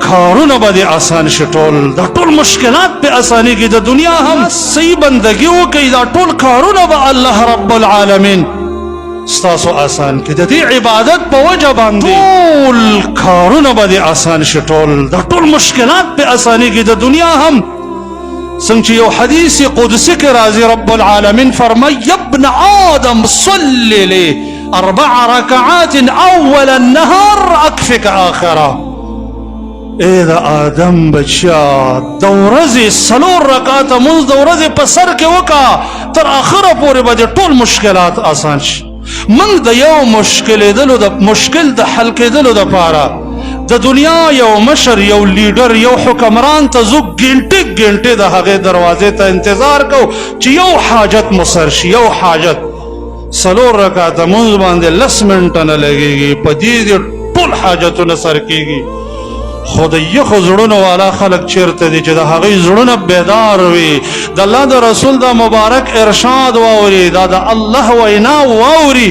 کارونه به دې آسان شي ټول دا ټول مشکلات په اساني کې د دنیا هم صحیح بندګي وکړي دا ټول کارونه به الله رب العالمین ستاسو آسان کې د دې عبادت په وجه باندې ټول کارونه به دې آسان شي ټول دا ټول مشکلات په اساني کې د دنیا هم څنګه یو حدیث قدسی کې راځي رب العالمین فرمای ابن آدم صل لي 4 ركعات اول النهار اكفك اخره اے دا آدم بچیا د ورځې 4 رکعات مونږ د ورځې په سر کې وکا تر اخره پورې به ټول مشکلات آسان شي موږ د یو مشکل د حل کېدلو دپاره د دنیا یو مشر یو لیډر یو حکمران ته زو ګنټې د هغې دروازې ته انتظار کو چې یو حاجت مسر شي یو حاجت 4 رکعات مونږ باندې 10 منټه نه لګېږي په دې ټول حاجتونه سر کېږي خو د یخو زړونو والا خلک چیرته دي چې د هغې زړونه بیدار وي د الله د رسول د مبارک ارشاد واوري دا د الله وینا واوري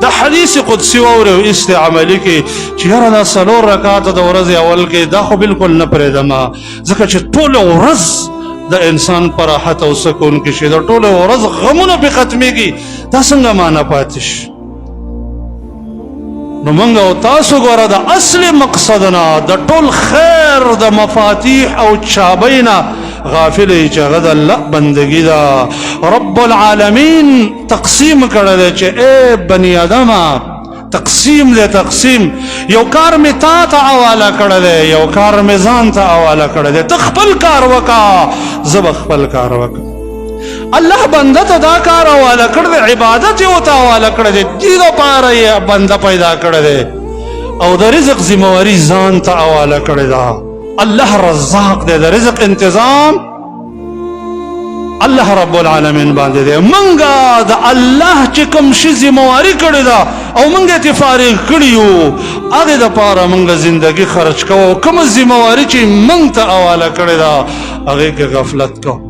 د حدیث قدسی واوري او استعمالي کې چې یاره دا 4 رکعات د ورځې اول کې دا خو بالکل نه پرېږدم ځکه چې ټوله ورځ د انسان په راحت او سکون کې شي د ټوله ورځ غمونه پې ختمېږي دا څنګه معنی پاتې شي نو موږ او تاسو ګوره د اصل مقصد نه د ټول خیر د مفاتیح او چابۍ نه غافل یې چې هغه د الله بندګي ده رب العالمین تقسیم کړی دی چې ای بني آدمه تقسیم دی تقسیم یو کار مې تا ته حواله کړی دی یو کار مې ځان ته حواله کړی دی ته خپل کار وکړه زه به خپل کار وکړم الله بنده ته دا کار حواله کړی دی عبادت یې ورته حواله کړی دی دې دپاره یې بنده پیدا کړی دی او د رزق ذمواري ځان ته حواله کړې ده الله رزاق دی د رزق انتظام الله رب العالمین باندې دی منګه د الله چې کوم شي ذمواري کړې ده او منګه ته فارغ کړی یو هغې دپاره منګه زندګي خرج کوو کومه ذمواري چې منګ ته حواله کړې ده هغې کې غفلت کوو